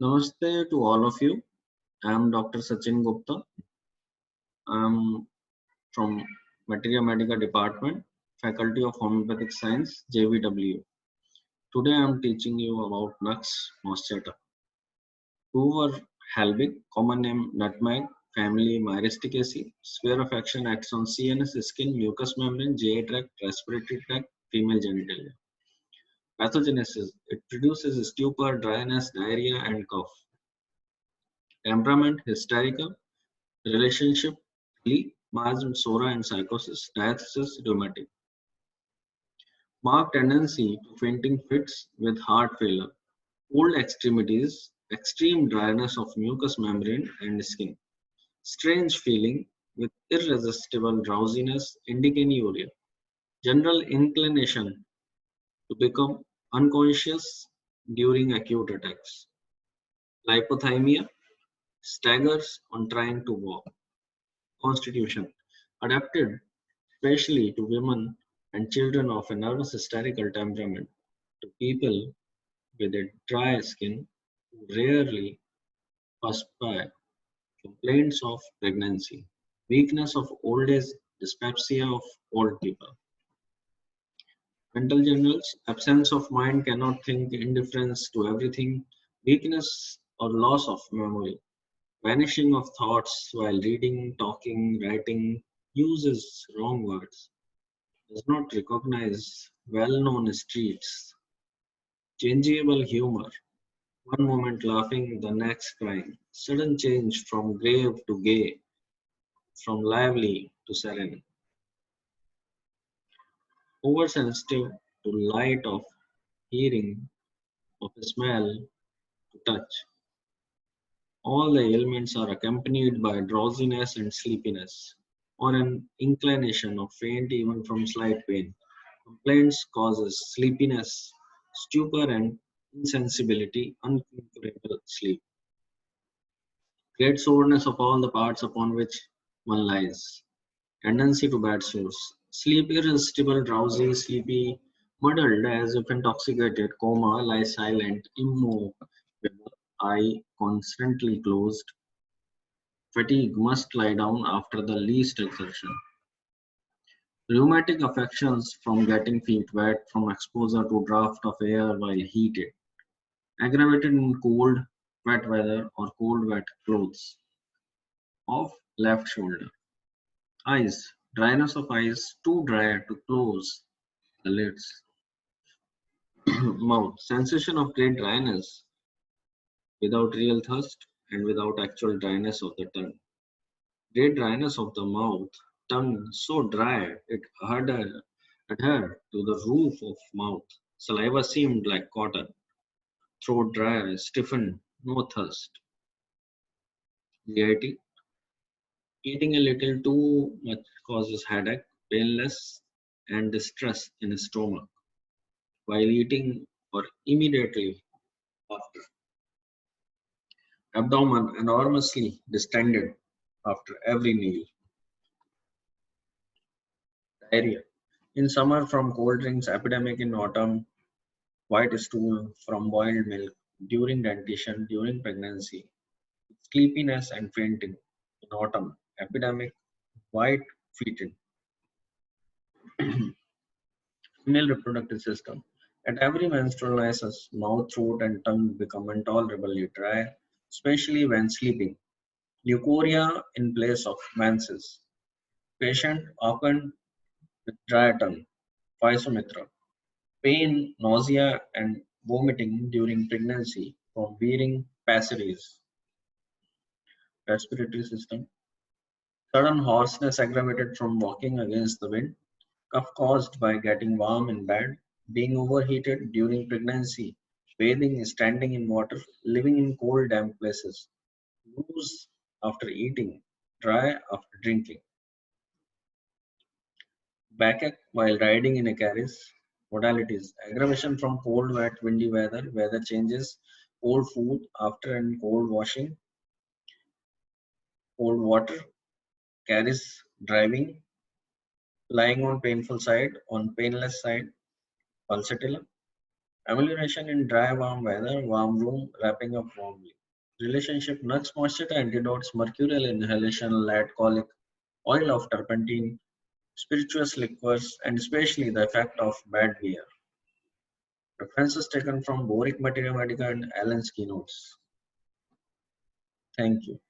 Namaste to all of you. I am Dr. Sachin Gupta. I am from Materia Medica Department, Faculty of Homeopathic Science, JVW. Today I am teaching you about Nux moscata. Tuber halbic, common name nutmeg, family Myristicaceae. Sphere of action acts on CNS, skin, mucous membrane, GI tract, respiratory tract, female genitalia. Pathogenesis: it produces stupor, dryness, diarrhea, and cough. Temperament: hysterical. Relationship: miasm, sora, and psychosis. Diathesis: rheumatic. Marked tendency to fainting fits with heart failure. Cold extremities, extreme dryness of mucous membrane and skin. Strange feeling with irresistible drowsiness, indigenuria. General inclination to become unconscious during acute attacks. Lipothymia, staggers on trying to walk. Constitution: adapted especially to women and children of a nervous hysterical temperament, to people with a dry skin who rarely perspire, complaints of pregnancy, weakness of old age, dyspepsia of old people. Mental generals: absence of mind, cannot think, indifference to everything, weakness or loss of memory, vanishing of thoughts while reading, talking, writing, uses wrong words, does not recognize well-known streets, changeable humor, one moment laughing, the next crying, sudden change from grave to gay, from lively to serene, oversensitive to light, of hearing, of smell, to touch. All the ailments are accompanied by drowsiness and sleepiness, or an inclination of faint even from slight pain. Complaints causes sleepiness, stupor, and insensibility, unconquerable sleep. Great soreness of all the parts upon which one lies. Tendency to bad sores. Sleep irresistible, drowsy, sleepy, muddled as if intoxicated, coma, lie silent, immobile, eye constantly closed. Fatigue, must lie down after the least exertion. Rheumatic affections from getting feet wet from exposure to draught of air while heated. Aggravated in cold, wet weather or cold, wet clothes. Of left shoulder. Eyes. Dryness of eyes, too dry to close the lids. Mouth. Sensation of great dryness without real thirst and without actual dryness of the tongue. Great dryness of the mouth, tongue so dry it adhered to the roof of mouth. Saliva seemed like cotton. Throat dry, stiffened, no thirst. GIT. Eating a little too much causes headache, painless, and distress in the stomach while eating or immediately after. Abdomen enormously distended after every meal. Diarrhea. In summer from cold drinks, epidemic in autumn, white stool from boiled milk, during dentition, during pregnancy, sleepiness and fainting in autumn, epidemic, white feeted. Female reproductive system. At every menstrual crisis, mouth, throat, and tongue become intolerably dry, especially when sleeping. Leukorrhea in place of menses. Patient often with dry tongue. Physomitra. Pain, nausea, and vomiting during pregnancy from wearing pessaries. Respiratory system. Sudden hoarseness aggravated from walking against the wind. Cough caused by getting warm in bed. Being overheated during pregnancy. Bathing, standing in water. Living in cold, damp places. Loose after eating. Dry after drinking. Backache while riding in a carriage. Modalities: aggravation from cold, wet, windy weather, weather changes, cold food after and cold washing, cold water, carriage driving, lying on painful side, on painless side, pulsatilla. Amelioration in dry, warm weather, warm room, wrapping up warmly. Relationship nuts, mosquito antidotes, mercurial inhalation, lead colic, oil of turpentine, spirituous liquors, and especially the effect of bad beer. References taken from Boric Materia Medica and Allen's keynotes. Thank you.